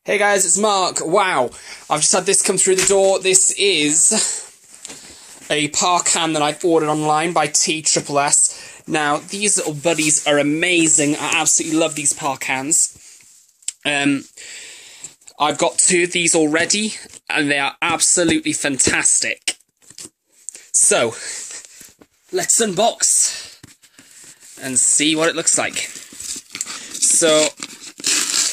Hey guys, it's Mark. Wow, I've just had this come through the door. This is a par can that I've ordered online by TSSS. Now, these little buddies are amazing. I absolutely love these par cans. I've got two of these already, and they are absolutely fantastic. So, let's unbox and see what it looks like. So,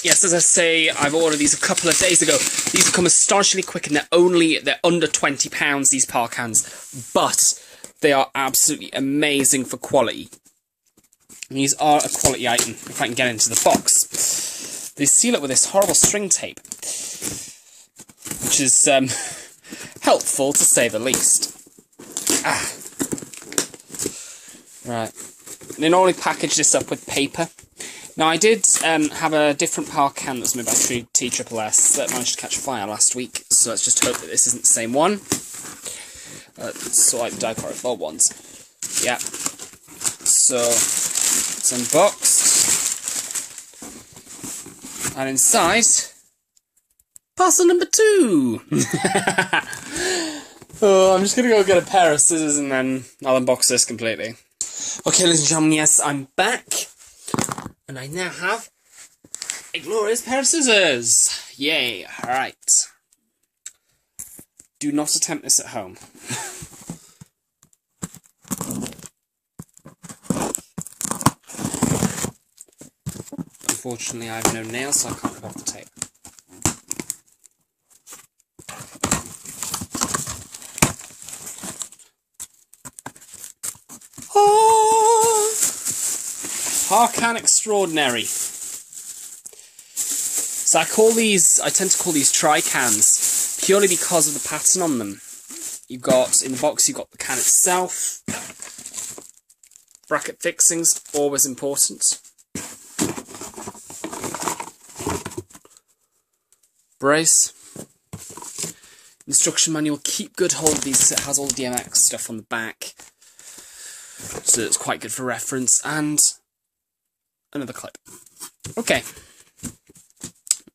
yes, as I say, I've ordered these a couple of days ago. These have come astonishingly quick, and they're under £20, these par cans. But they are absolutely amazing for quality. And these are a quality item, if I can get into the box. They seal it with this horrible string tape, which is helpful to say the least. Right. They normally package this up with paper. Now, I did have a different par can that was made by TSSS that managed to catch fire last week, so let's just hope that this isn't the same one. Sort of like the diporic bulb ones. Yeah. So, it's unboxed. And inside, parcel number 2! Oh, I'm just going to go get a pair of scissors and then I'll unbox this completely. Okay, ladies and gentlemen, yes, I'm back. And I now have a glorious pair of scissors. Yay, alright. Do not attempt this at home. Unfortunately, I have no nails, so I can't cut off the tape. Par can extraordinary. So I tend to call these tri-cans purely because of the pattern on them. In the box you've got the can itself. Bracket fixings, always important. Brace. Instruction manual, keep good hold of these, it has all the DMX stuff on the back. So it's quite good for reference, and another clip. Okay.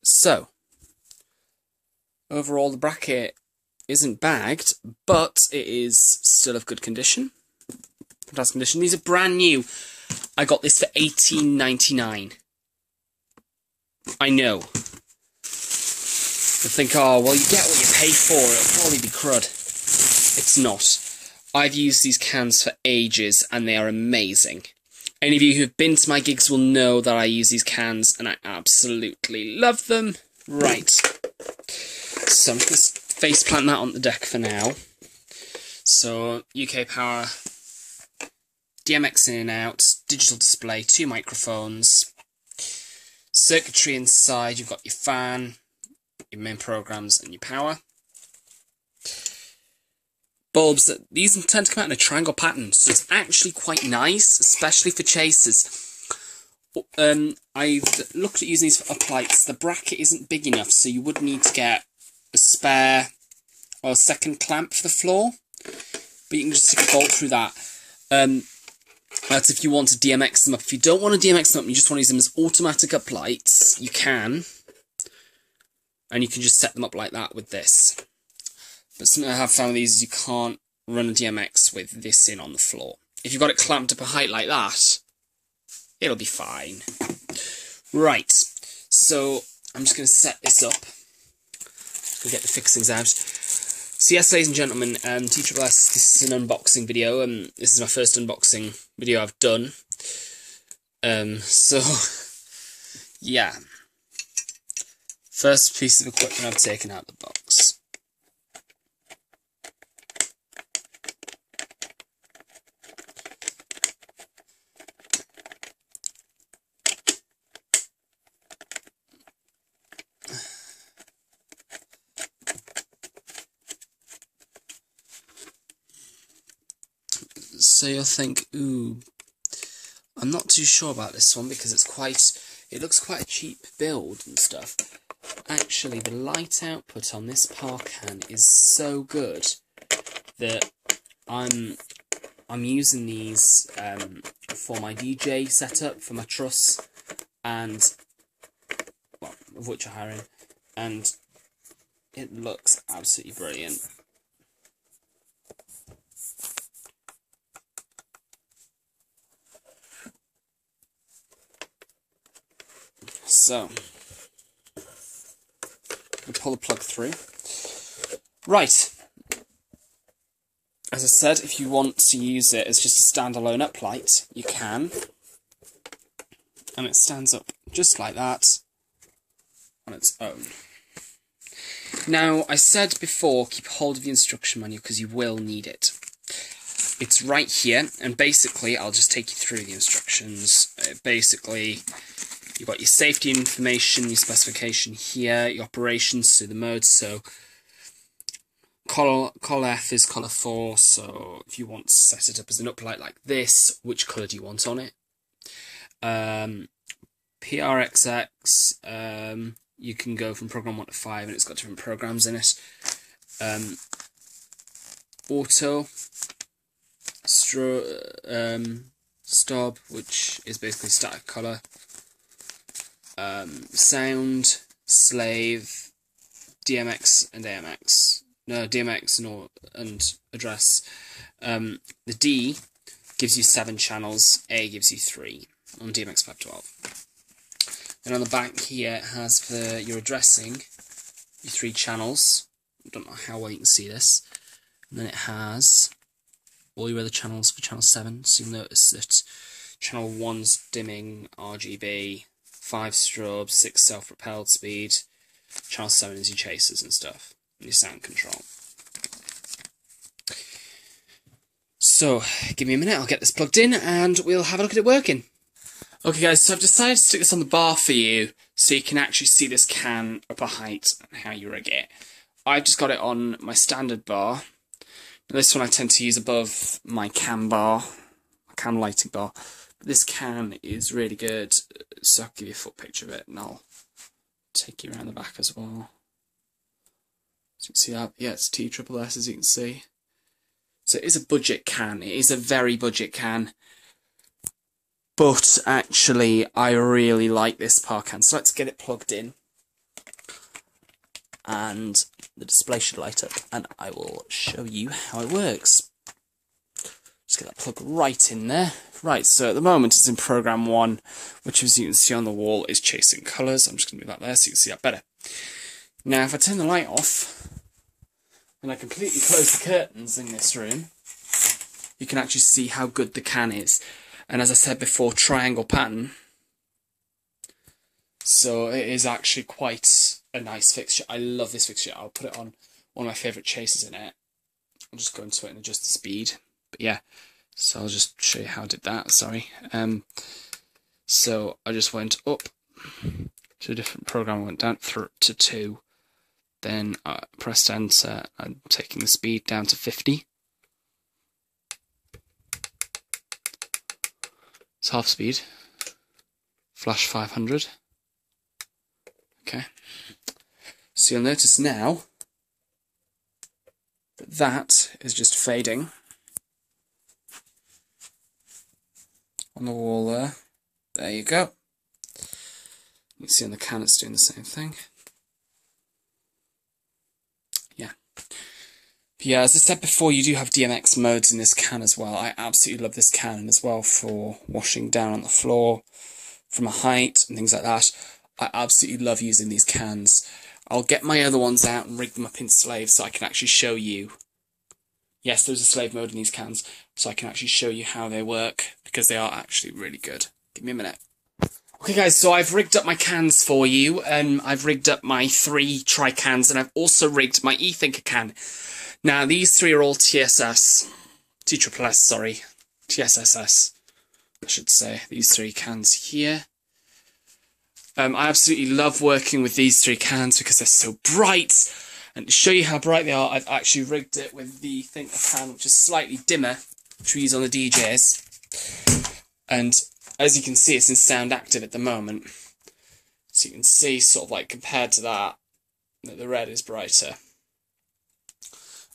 So, overall the bracket isn't bagged, but it is still of good condition. Fantastic condition. These are brand new. I got this for $18.99. I know. You think, oh, well, you get what you pay for. It'll probably be crud. It's not. I've used these cans for ages, and they are amazing. Any of you who've been to my gigs will know that I use these cans, and I absolutely love them. Right. So I'm just going to faceplant that on the deck for now. So, UK power, DMX in and out, digital display, 2 microphones, circuitry inside, you've got your fan, your main programs, and your power. Bulbs, these tend to come out in a triangle pattern, so it's actually quite nice, especially for chasers. I've looked at using these for uplights. The bracket isn't big enough, so you would need to get a spare or a second clamp for the floor, but you can just stick a bolt through that. That's if you want to DMX them up. If you don't want to DMX them up, you just want to use them as automatic uplights, you can, and you can just set them up like that with this. But something I have found with these is you can't run a DMX with this in on the floor. If you've got it clamped up a height like that, it'll be fine. Right, so I'm just going to set this up. We'll get the fixings out. So yes, ladies and gentlemen, TSSS, this is an unboxing video. This is my first unboxing video I've done. So, yeah. First piece of equipment I've taken out of the box. So you'll think, ooh, I'm not too sure about this one because it looks quite a cheap build and stuff. Actually, the light output on this par can is so good that I'm using these for my DJ setup, for my truss, and, well, of which I hire in, and it looks absolutely brilliant. So, we pull the plug through. Right. As I said, if you want to use it as just a standalone uplight, you can. And it stands up just like that on its own. Now, I said before, keep hold of the instruction manual because you will need it. It's right here, and basically, I'll just take you through the instructions. Basically, you've got your safety information, your specification here, your operations, so the modes, so col F is colour 4, so if you want to set it up as an uplight like this, which colour do you want on it? PRXX, you can go from program 1 to 5, and it's got different programs in it. Auto, Stop, which is basically static colour. Sound, Slave, DMX and AMX. No, DMX and address. The D gives you 7 channels, A gives you 3 on DMX 512. Then on the back here it has for your addressing, your 3 channels. I don't know how well you can see this. And then it has all your other channels for channel 7, so you'll notice that channel 1's dimming, RGB, 5 strobe, 6 self-propelled speed, channel 7 is your chasers and stuff, and your sound control. So, give me a minute, I'll get this plugged in, and we'll have a look at it working. Okay guys, so I've decided to stick this on the bar for you, so you can actually see this can up a height and how you rig it. I've just got it on my standard bar. This one I tend to use above my cam bar, my cam lighting bar. But this can is really good, so I'll give you a full picture of it and I'll take you around the back as well. So you can see that, yeah, it's TSSS as you can see. So it is a budget can, it is a very budget can. But actually, I really like this power can, so let's get it plugged in. And the display should light up, and I will show you how it works. Just get that plug right in there. Right, so at the moment it's in program 1, which as you can see on the wall is chasing colours. I'm just going to move that there so you can see that better. Now if I turn the light off, and I completely close the curtains in this room, you can actually see how good the can is. And as I said before, triangle pattern. So it is actually quite a nice fixture. I love this fixture. I'll put it on one of my favourite chasers in it. I'll just go into it and adjust the speed. But yeah, so I'll just show you how I did that, sorry. So I just went up to a different program, I went down to 2. Then I pressed enter. I'm taking the speed down to 50. It's half speed. Flash 500. Okay. So you'll notice now that that is just fading on the wall there. There you go. You can see on the can it's doing the same thing. Yeah. But yeah, as I said before, you do have DMX modes in this can as well. I absolutely love this can as well for washing down on the floor from a height and things like that. I absolutely love using these cans. I'll get my other ones out and rig them up in slave so I can actually show you. Yes, there's a slave mode in these cans, so I can actually show you how they work, because they are actually really good. Give me a minute. Okay guys, so I've rigged up my cans for you. I've rigged up my 3 tri-cans, and I've also rigged my eThinker can. Now, these 3 are all TSSS, I should say. These 3 cans here. I absolutely love working with these 3 cans because they're so bright. And to show you how bright they are, I've actually rigged it with the Thinker can, which is slightly dimmer, which we use on the DJs. And as you can see, it's in sound active at the moment. So you can see, sort of like compared to that the red is brighter.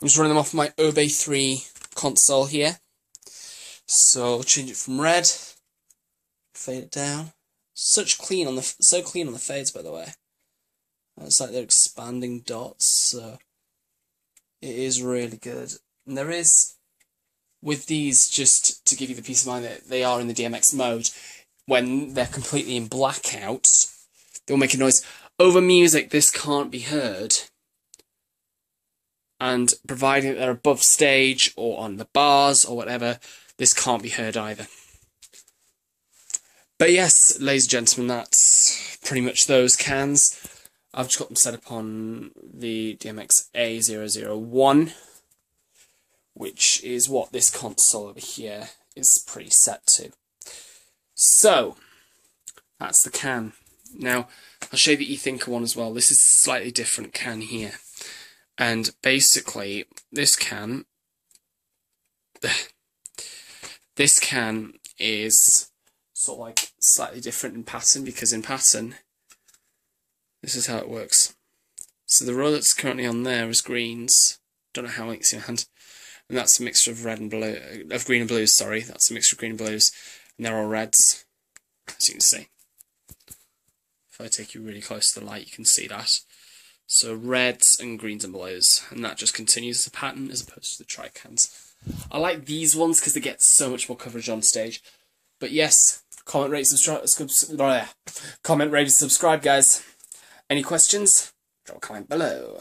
I'm just running them off my Obey 3 console here. So I'll change it from red, fade it down. So clean on the fades, by the way. It's like they're expanding dots, so it is really good. And there is, with these, just to give you the peace of mind that they are in the DMX mode, when they're completely in blackout, they'll make a noise. Over music, this can't be heard. And providing that they're above stage or on the bars or whatever, this can't be heard either. But yes, ladies and gentlemen, that's pretty much those cans. I've just got them set up on the DMX A001, which is what this console over here is pretty set to. So, that's the can. Now, I'll show you the eThinker one as well. This is a slightly different can here. And basically, this can is sort of like slightly different in pattern, because in pattern, this is how it works. So the row that's currently on there is greens. Don't know how it makes your hand. And that's a mixture of red and blue, of green and blues, sorry. That's a mixture of green and blues. And they're all reds, as you can see. If I take you really close to the light, you can see that. So reds and greens and blues, and that just continues the pattern as opposed to the tri-cans. I like these ones because they get so much more coverage on stage. But yes, comment, rate, subscribe, guys. Any questions? Drop a comment below.